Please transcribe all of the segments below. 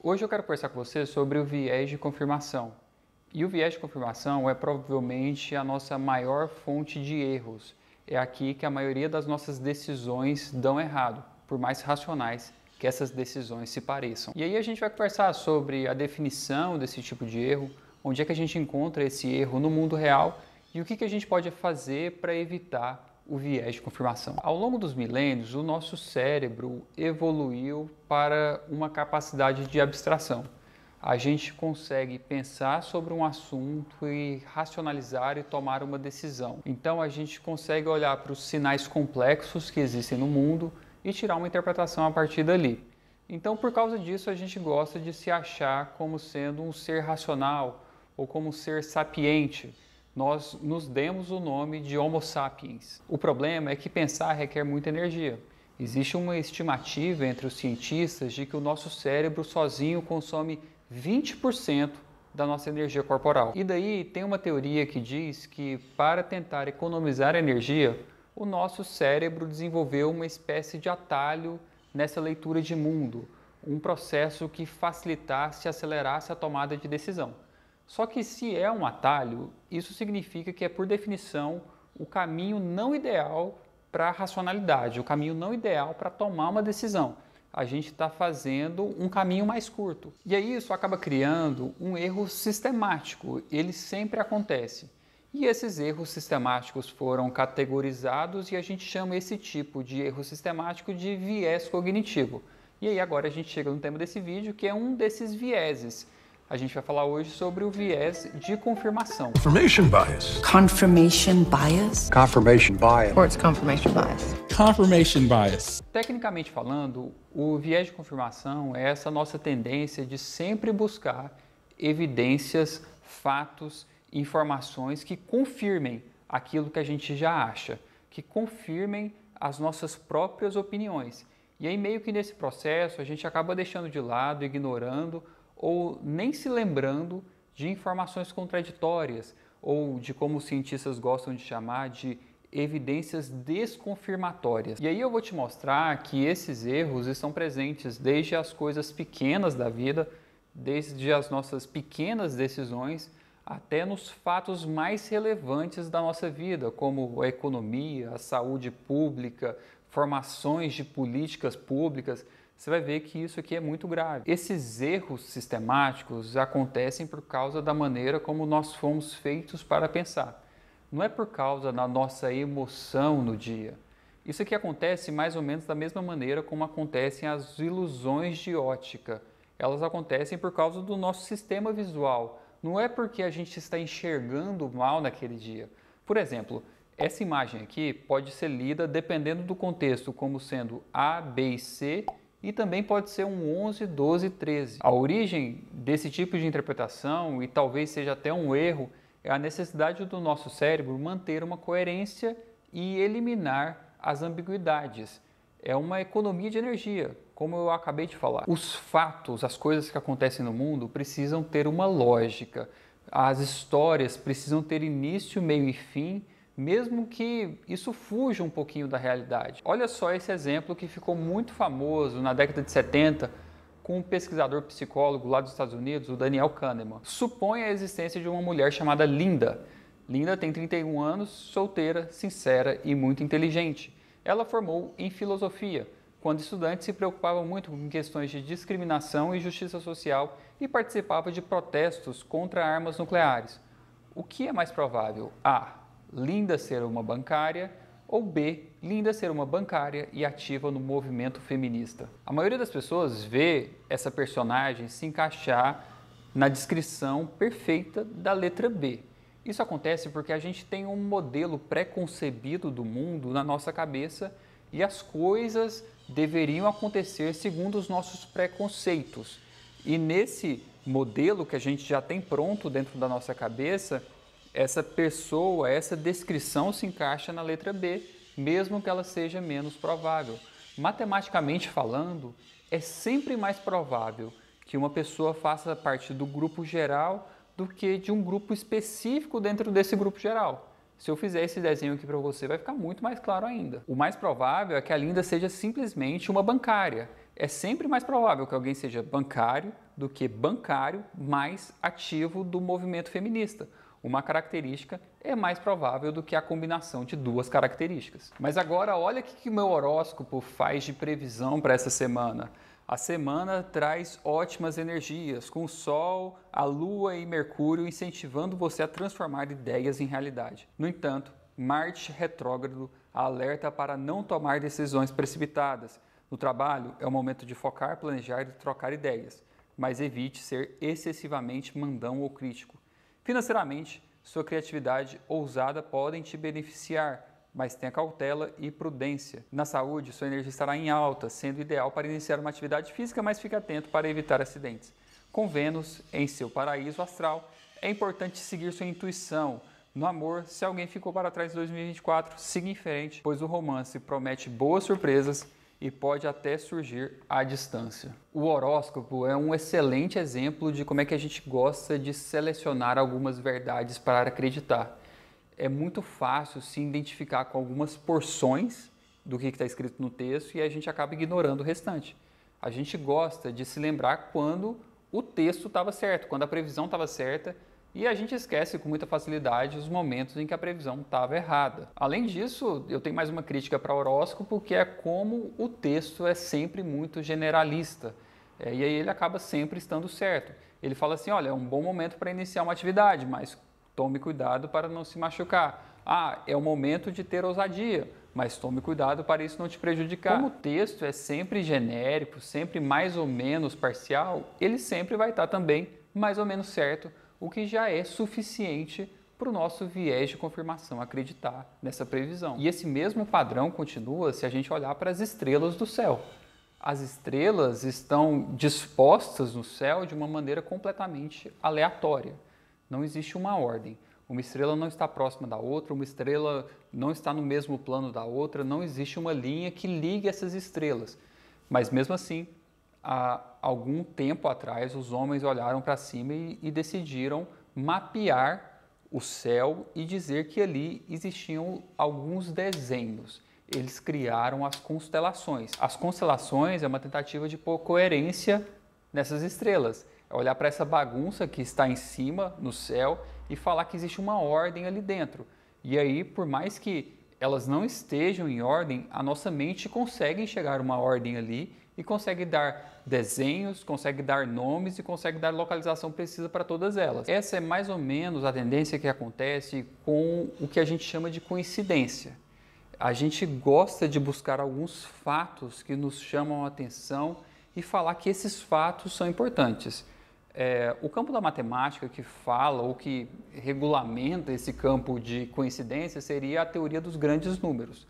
Hoje eu quero conversar com você sobre o viés de confirmação. E o viés de confirmação é provavelmente a nossa maior fonte de erros. É aqui que a maioria das nossas decisões dão errado, por mais racionais que essas decisões se pareçam. E aí a gente vai conversar sobre a definição desse tipo de erro, onde é que a gente encontra esse erro no mundo real e o que a gente pode fazer para evitar o viés de confirmação. Ao longo dos milênios, o nosso cérebro evoluiu para uma capacidade de abstração. A gente consegue pensar sobre um assunto e racionalizar e tomar uma decisão. Então a gente consegue olhar para os sinais complexos que existem no mundo e tirar uma interpretação a partir dali. Então, por causa disso, a gente gosta de se achar como sendo um ser racional ou como um ser sapiente. Nós nos demos o nome de Homo sapiens. O problema é que pensar requer muita energia. Existe uma estimativa entre os cientistas de que o nosso cérebro sozinho consome 20% da nossa energia corporal. E daí tem uma teoria que diz que para tentar economizar energia, o nosso cérebro desenvolveu uma espécie de atalho nessa leitura de mundo, um processo que facilitasse e acelerasse a tomada de decisão. Só que se é um atalho, isso significa que é, por definição, o caminho não ideal para a racionalidade, o caminho não ideal para tomar uma decisão. A gente está fazendo um caminho mais curto. E aí isso acaba criando um erro sistemático, ele sempre acontece. E esses erros sistemáticos foram categorizados e a gente chama esse tipo de erro sistemático de viés cognitivo. E aí agora a gente chega no tema desse vídeo, que é um desses vieses. A gente vai falar hoje sobre o viés de confirmação. Confirmation bias. Confirmation bias? Confirmation bias. Or it's confirmation bias? Confirmation bias. Tecnicamente falando, o viés de confirmação é essa nossa tendência de sempre buscar evidências, fatos, informações que confirmem aquilo que a gente já acha, que confirmem as nossas próprias opiniões. E aí meio que nesse processo a gente acaba deixando de lado, ignorando ou nem se lembrando de informações contraditórias ou de como os cientistas gostam de chamar de evidências desconfirmatórias. E aí eu vou te mostrar que esses erros estão presentes desde as coisas pequenas da vida, desde as nossas pequenas decisões, até nos fatos mais relevantes da nossa vida, como a economia, a saúde pública, formações de políticas públicas. Você vai ver que isso aqui é muito grave. Esses erros sistemáticos acontecem por causa da maneira como nós fomos feitos para pensar. Não é por causa da nossa emoção no dia. Isso aqui acontece mais ou menos da mesma maneira como acontecem as ilusões de ótica. Elas acontecem por causa do nosso sistema visual. Não é porque a gente está enxergando mal naquele dia. Por exemplo, essa imagem aqui pode ser lida dependendo do contexto como sendo A, B e C, e também pode ser um 11, 12, 13. A origem desse tipo de interpretação, e talvez seja até um erro, é a necessidade do nosso cérebro manter uma coerência e eliminar as ambiguidades. É uma economia de energia, como eu acabei de falar. Os fatos, as coisas que acontecem no mundo precisam ter uma lógica. As histórias precisam ter início, meio e fim, mesmo que isso fuja um pouquinho da realidade. Olha só esse exemplo que ficou muito famoso na década de 70 com um pesquisador psicólogo lá dos Estados Unidos, o Daniel Kahneman. Supõe a existência de uma mulher chamada Linda. Linda tem 31 anos, solteira, sincera e muito inteligente. Ela formou em filosofia. Quando estudante, se preocupava muito com questões de discriminação e justiça social e participava de protestos contra armas nucleares. O que é mais provável? A. Linda ser uma bancária, ou B, Linda ser uma bancária e ativa no movimento feminista. A maioria das pessoas vê essa personagem se encaixar na descrição perfeita da letra B. Isso acontece porque a gente tem um modelo pré-concebido do mundo na nossa cabeça e as coisas deveriam acontecer segundo os nossos preconceitos. E nesse modelo que a gente já tem pronto dentro da nossa cabeça, essa pessoa, essa descrição se encaixa na letra B, mesmo que ela seja menos provável. Matematicamente falando, é sempre mais provável que uma pessoa faça parte do grupo geral do que de um grupo específico dentro desse grupo geral. Se eu fizer esse desenho aqui para você, vai ficar muito mais claro ainda. O mais provável é que a Linda seja simplesmente uma bancária. é sempre mais provável que alguém seja bancário do que bancário mais ativo do movimento feminista. Uma característica é mais provável do que a combinação de duas características. Mas agora olha o que o meu horóscopo faz de previsão para essa semana. A semana traz ótimas energias, com o Sol, a Lua e Mercúrio incentivando você a transformar ideias em realidade. No entanto, Marte retrógrado alerta para não tomar decisões precipitadas. No trabalho, é o momento de focar, planejar e trocar ideias, mas evite ser excessivamente mandão ou crítico. Financeiramente, sua criatividade ousada podem te beneficiar, mas tenha cautela e prudência. Na saúde, sua energia estará em alta, sendo ideal para iniciar uma atividade física, mas fique atento para evitar acidentes. Com Vênus em seu paraíso astral, é importante seguir sua intuição. No amor, se alguém ficou para trás em 2024, siga em frente, pois o romance promete boas surpresas e pode até surgir à distância. O horóscopo é um excelente exemplo de como é que a gente gosta de selecionar algumas verdades para acreditar. É muito fácil se identificar com algumas porções do que está escrito no texto e a gente acaba ignorando o restante. A gente gosta de se lembrar quando o texto estava certo, quando a previsão estava certa, e a gente esquece com muita facilidade os momentos em que a previsão estava errada. Além disso, eu tenho mais uma crítica para o horóscopo, que é como o texto é sempre muito generalista. E aí ele acaba sempre estando certo. Ele fala assim, olha, é um bom momento para iniciar uma atividade, mas tome cuidado para não se machucar. Ah, é o momento de ter ousadia, mas tome cuidado para isso não te prejudicar. Como o texto é sempre genérico, sempre mais ou menos parcial, ele sempre vai estar também mais ou menos certo, o que já é suficiente para o nosso viés de confirmação acreditar nessa previsão. E esse mesmo padrão continua se a gente olhar para as estrelas do céu. As estrelas estão dispostas no céu de uma maneira completamente aleatória. Não existe uma ordem. Uma estrela não está próxima da outra, uma estrela não está no mesmo plano da outra, não existe uma linha que ligue essas estrelas. Mas mesmo assim, há algum tempo atrás, os homens olharam para cima e decidiram mapear o céu e dizer que ali existiam alguns desenhos. Eles criaram as constelações. As constelações é uma tentativa de pôr coerência nessas estrelas. É olhar para essa bagunça que está em cima, no céu, e falar que existe uma ordem ali dentro. E aí, por mais que elas não estejam em ordem, a nossa mente consegue enxergar uma ordem ali e consegue dar desenhos, consegue dar nomes e consegue dar localização precisa para todas elas. Essa é mais ou menos a tendência que acontece com o que a gente chama de coincidência. A gente gosta de buscar alguns fatos que nos chamam a atenção e falar que esses fatos são importantes. O campo da matemática que fala ou que regulamenta esse campo de coincidência seria a teoria dos grandes números.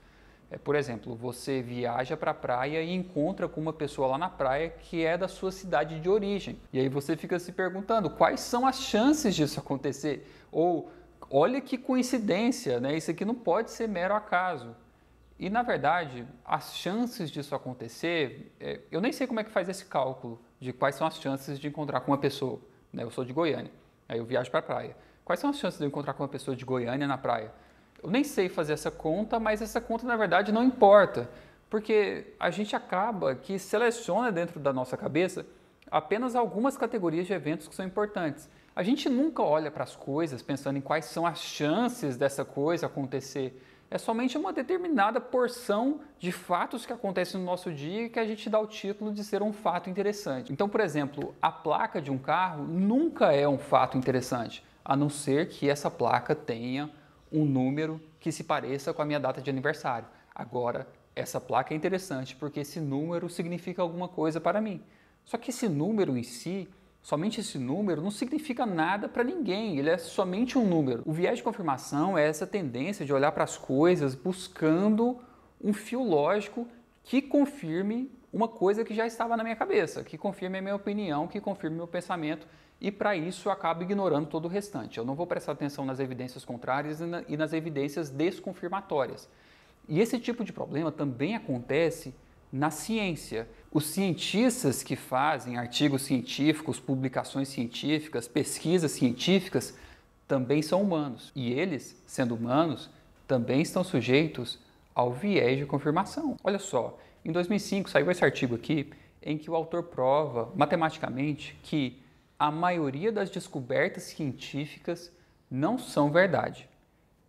Por exemplo, você viaja para a praia e encontra com uma pessoa lá na praia que é da sua cidade de origem. E aí você fica se perguntando quais são as chances disso acontecer? Ou, olha que coincidência, né? Isso aqui não pode ser mero acaso. E, na verdade, as chances disso acontecer, eu nem sei como é que faz esse cálculo de quais são as chances de encontrar com uma pessoa. Né? Eu sou de Goiânia, aí eu viajo para a praia. Quais são as chances de eu encontrar com uma pessoa de Goiânia na praia? Eu nem sei fazer essa conta, mas essa conta, na verdade, não importa, porque a gente acaba que seleciona dentro da nossa cabeça apenas algumas categorias de eventos que são importantes. A gente nunca olha para as coisas pensando em quais são as chances dessa coisa acontecer. É somente uma determinada porção de fatos que acontecem no nosso dia que a gente dá o título de ser um fato interessante. Então, por exemplo, a placa de um carro nunca é um fato interessante, a não ser que essa placa tenha um número que se pareça com a minha data de aniversário. Agora, essa placa é interessante porque esse número significa alguma coisa para mim. Só que esse número em si, somente esse número, não significa nada para ninguém, ele é somente um número. O viés de confirmação é essa tendência de olhar para as coisas buscando um fio lógico que confirme uma coisa que já estava na minha cabeça, que confirme a minha opinião, que confirme meu pensamento, e para isso eu acabo ignorando todo o restante. Eu não vou prestar atenção nas evidências contrárias e nas evidências desconfirmatórias. E esse tipo de problema também acontece na ciência. Os cientistas que fazem artigos científicos, publicações científicas, pesquisas científicas, também são humanos. E eles, sendo humanos, também estão sujeitos ao viés de confirmação. Olha só, em 2005 saiu esse artigo aqui em que o autor prova matematicamente que a maioria das descobertas científicas não são verdade.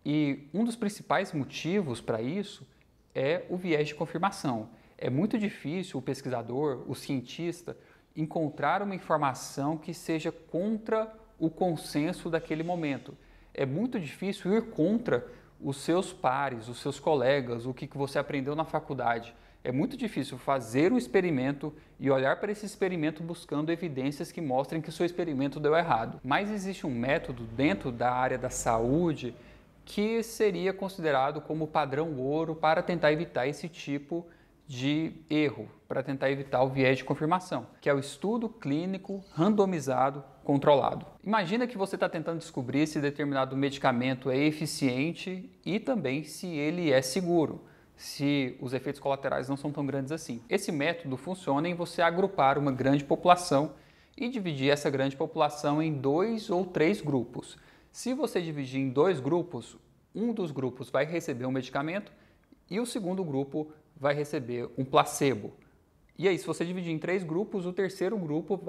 E um dos principais motivos para isso é o viés de confirmação. É muito difícil o pesquisador, o cientista, encontrar uma informação que seja contra o consenso daquele momento. É muito difícil ir contra os seus pares, os seus colegas, o que você aprendeu na faculdade. É muito difícil fazer um experimento e olhar para esse experimento buscando evidências que mostrem que o seu experimento deu errado. Mas existe um método dentro da área da saúde que seria considerado como padrão ouro para tentar evitar esse tipo de erro, para tentar evitar o viés de confirmação, que é o estudo clínico randomizado controlado. Imagina que você está tentando descobrir se determinado medicamento é eficiente e também se ele é seguro, se os efeitos colaterais não são tão grandes assim. Esse método funciona em você agrupar uma grande população e dividir essa grande população em 2 ou 3 grupos. Se você dividir em 2 grupos, um dos grupos vai receber um medicamento e o segundo grupo vai receber um placebo. E aí, se você dividir em 3 grupos, o terceiro grupo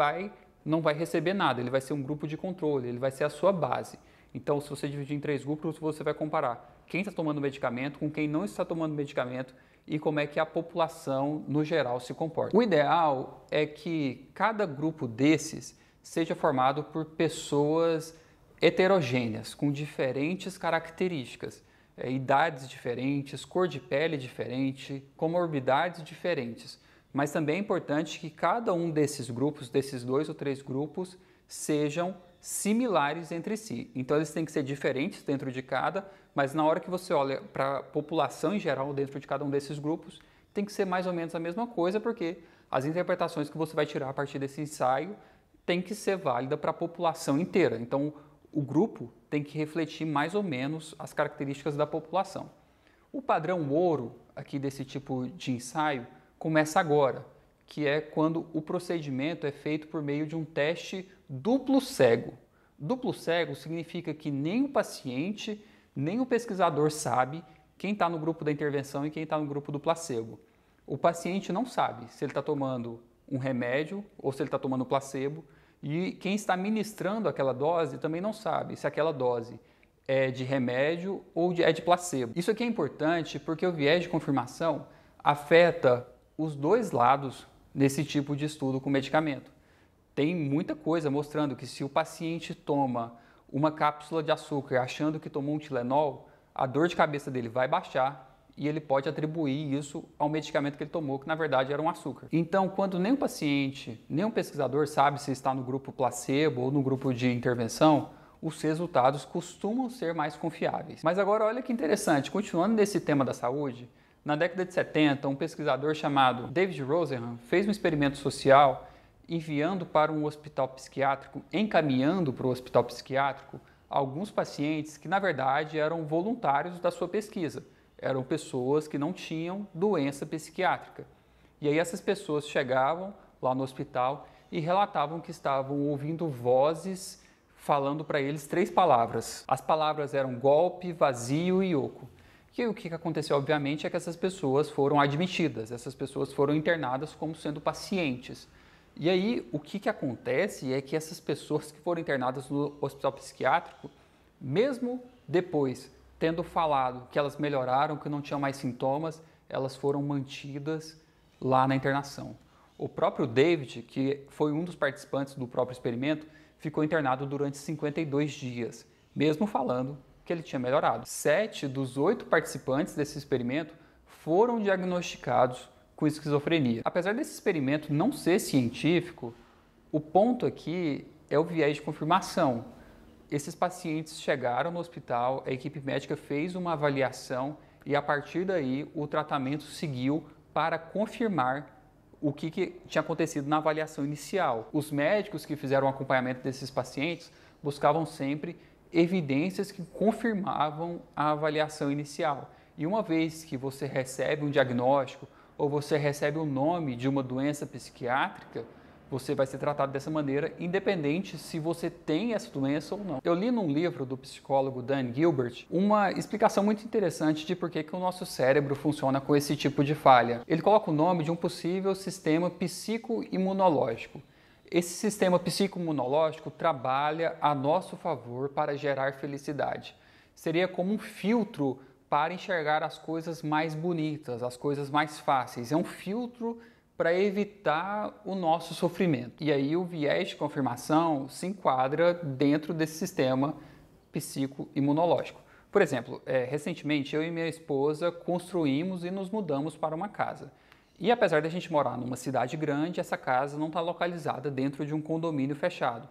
não vai receber nada, ele vai ser um grupo de controle, ele vai ser a sua base. Então, se você dividir em 3 grupos, você vai comparar quem está tomando medicamento com quem não está tomando medicamento e como é que a população, no geral, se comporta. O ideal é que cada grupo desses seja formado por pessoas heterogêneas, com diferentes características. Idades diferentes, cor de pele diferente, comorbidades diferentes. Mas também é importante que cada um desses grupos, desses 2 ou 3 grupos, sejam similares entre si. Então eles têm que ser diferentes dentro de cada, mas na hora que você olha para a população em geral dentro de cada um desses grupos, tem que ser mais ou menos a mesma coisa, porque as interpretações que você vai tirar a partir desse ensaio tem que ser válida para a população inteira. Então o grupo tem que refletir mais ou menos as características da população. O padrão ouro aqui desse tipo de ensaio começa agora, que é quando o procedimento é feito por meio de um teste duplo cego. Duplo cego significa que nem o paciente, nem o pesquisador sabe quem está no grupo da intervenção e quem está no grupo do placebo. O paciente não sabe se ele está tomando um remédio ou se ele está tomando placebo, e quem está ministrando aquela dose também não sabe se aquela dose é de remédio ou é de placebo. Isso aqui é importante porque o viés de confirmação afeta os 2 lados nesse tipo de estudo com medicamento. Tem muita coisa mostrando que se o paciente toma uma cápsula de açúcar achando que tomou um Tilenol, a dor de cabeça dele vai baixar e ele pode atribuir isso ao medicamento que ele tomou, que na verdade era um açúcar. Então, quando nem o paciente, nem o pesquisador sabe se está no grupo placebo ou no grupo de intervenção, os resultados costumam ser mais confiáveis. Mas agora olha que interessante, continuando nesse tema da saúde, na década de 70, um pesquisador chamado David Rosenhan fez um experimento social enviando para um hospital psiquiátrico, encaminhando para o hospital psiquiátrico, alguns pacientes que na verdade eram voluntários da sua pesquisa. Eram pessoas que não tinham doença psiquiátrica. E aí essas pessoas chegavam lá no hospital e relatavam que estavam ouvindo vozes falando para eles 3 palavras. As palavras eram golpe, vazio e oco. E aí, o que aconteceu, obviamente, é que essas pessoas foram admitidas, essas pessoas foram internadas como sendo pacientes. E aí, o que acontece é que essas pessoas que foram internadas no hospital psiquiátrico, mesmo depois tendo falado que elas melhoraram, que não tinham mais sintomas, elas foram mantidas lá na internação. O próprio David, que foi um dos participantes do próprio experimento, ficou internado durante 52 dias, mesmo falando que ele tinha melhorado. 7 dos 8 participantes desse experimento foram diagnosticados com esquizofrenia. Apesar desse experimento não ser científico, o ponto aqui é o viés de confirmação. Esses pacientes chegaram no hospital, a equipe médica fez uma avaliação e a partir daí o tratamento seguiu para confirmar o que tinha acontecido na avaliação inicial. Os médicos que fizeram o acompanhamento desses pacientes buscavam sempre evidências que confirmavam a avaliação inicial. E uma vez que você recebe um diagnóstico ou você recebe o nome de uma doença psiquiátrica, você vai ser tratado dessa maneira, independente se você tem essa doença ou não. Eu li num livro do psicólogo Dan Gilbert uma explicação muito interessante de por que o nosso cérebro funciona com esse tipo de falha. Ele coloca o nome de um possível sistema psicoimunológico. Esse sistema psicoimunológico trabalha a nosso favor para gerar felicidade. Seria como um filtro para enxergar as coisas mais bonitas, as coisas mais fáceis. É um filtro para evitar o nosso sofrimento. E aí o viés de confirmação se enquadra dentro desse sistema psicoimunológico. Por exemplo, recentemente eu e minha esposa construímos e nos mudamos para uma casa. E apesar de a gente morar numa cidade grande, essa casa não está localizada dentro de um condomínio fechado.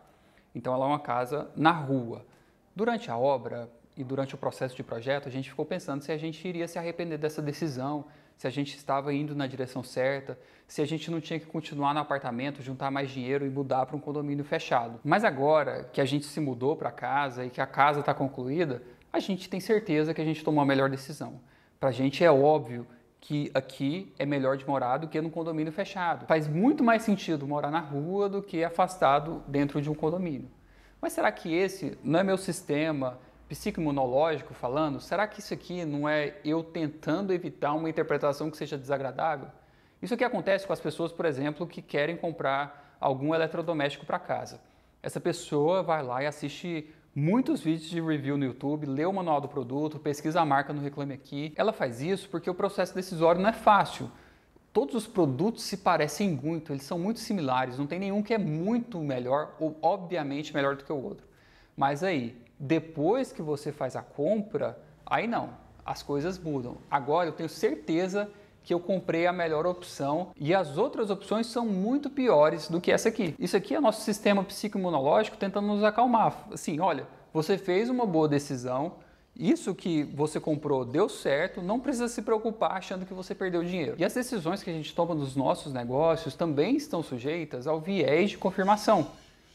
Então ela é uma casa na rua. Durante a obra e durante o processo de projeto, a gente ficou pensando se a gente iria se arrepender dessa decisão, se a gente estava indo na direção certa, se a gente não tinha que continuar no apartamento, juntar mais dinheiro e mudar para um condomínio fechado. Mas agora que a gente se mudou para casa e que a casa está concluída, a gente tem certeza que a gente tomou a melhor decisão. Para a gente é óbvio que aqui é melhor de morar do que num condomínio fechado. Faz muito mais sentido morar na rua do que afastado dentro de um condomínio. Mas será que esse não é meu sistema psicoimunológico falando? Será que isso aqui não é eu tentando evitar uma interpretação que seja desagradável? Isso aqui acontece com as pessoas, por exemplo, que querem comprar algum eletrodoméstico para casa. Essa pessoa vai lá e assiste muitos vídeos de review no YouTube, lê o manual do produto, pesquisa a marca no Reclame Aqui. Ela faz isso porque o processo decisório não é fácil. Todos os produtos se parecem muito, eles são muito similares, não tem nenhum que é muito melhor ou obviamente melhor do que o outro. Mas aí, depois que você faz a compra, aí não, as coisas mudam. Agora eu tenho certeza que eu comprei a melhor opção e as outras opções são muito piores do que essa aqui. Isso aqui é nosso sistema psicoimunológico tentando nos acalmar. Assim, olha, você fez uma boa decisão, isso que você comprou deu certo, não precisa se preocupar achando que você perdeu dinheiro. E as decisões que a gente toma nos nossos negócios também estão sujeitas ao viés de confirmação.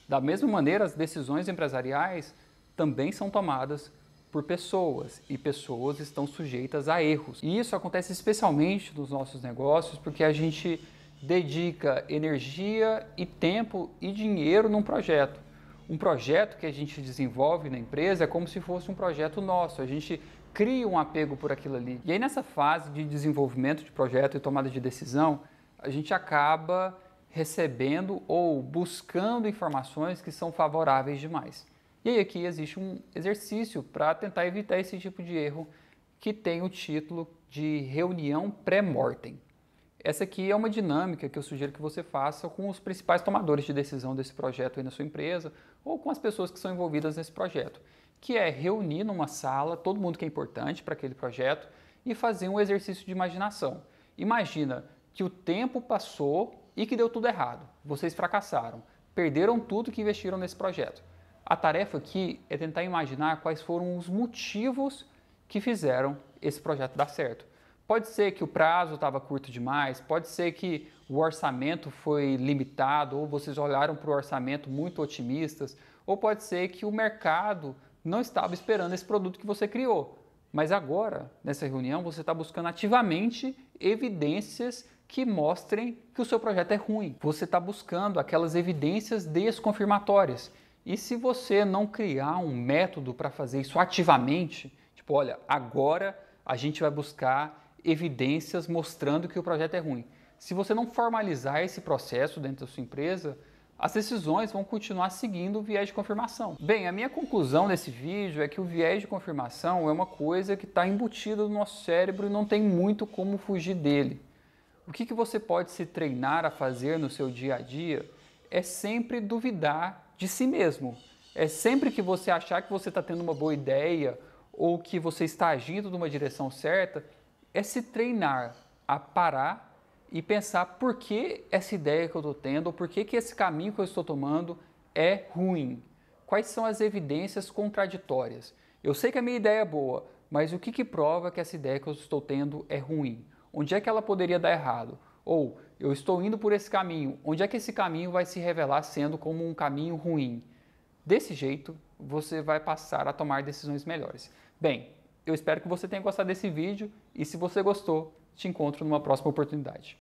Da mesma maneira, as decisões empresariais também são tomadas por pessoas e pessoas estão sujeitas a erros. E isso acontece especialmente nos nossos negócios porque a gente dedica energia e tempo e dinheiro num projeto. Um projeto que a gente desenvolve na empresa é como se fosse um projeto nosso, a gente cria um apego por aquilo ali. E aí nessa fase de desenvolvimento de projeto e tomada de decisão, a gente acaba recebendo ou buscando informações que são favoráveis demais. E aí aqui existe um exercício para tentar evitar esse tipo de erro que tem o título de reunião pré-mortem. Essa aqui é uma dinâmica que eu sugiro que você faça com os principais tomadores de decisão desse projeto aí na sua empresa ou com as pessoas que são envolvidas nesse projeto, que é reunir numa sala todo mundo que é importante para aquele projeto e fazer um exercício de imaginação. Imagina que o tempo passou e que deu tudo errado, vocês fracassaram, perderam tudo que investiram nesse projeto. A tarefa aqui é tentar imaginar quais foram os motivos que fizeram esse projeto dar certo. Pode ser que o prazo estava curto demais, pode ser que o orçamento foi limitado, ou vocês olharam para o orçamento muito otimistas, ou pode ser que o mercado não estava esperando esse produto que você criou. Mas agora, nessa reunião, você está buscando ativamente evidências que mostrem que o seu projeto é ruim. Você está buscando aquelas evidências desconfirmatórias. E se você não criar um método para fazer isso ativamente, tipo, olha, agora a gente vai buscar evidências mostrando que o projeto é ruim. Se você não formalizar esse processo dentro da sua empresa, as decisões vão continuar seguindo o viés de confirmação. Bem, a minha conclusão desse vídeo é que o viés de confirmação é uma coisa que está embutida no nosso cérebro e não tem muito como fugir dele. O que você pode se treinar a fazer no seu dia a dia é sempre duvidar de si mesmo. É sempre que você achar que você está tendo uma boa ideia ou que você está agindo numa direção certa, é se treinar a parar e pensar por que essa ideia que eu estou tendo ou por que esse caminho que eu estou tomando é ruim. Quais são as evidências contraditórias? Eu sei que a minha ideia é boa, mas o que prova que essa ideia que eu estou tendo é ruim? Onde é que ela poderia dar errado? Ou eu estou indo por esse caminho, onde é que esse caminho vai se revelar sendo como um caminho ruim? Desse jeito, você vai passar a tomar decisões melhores. Bem, eu espero que você tenha gostado desse vídeo e se você gostou, te encontro numa próxima oportunidade.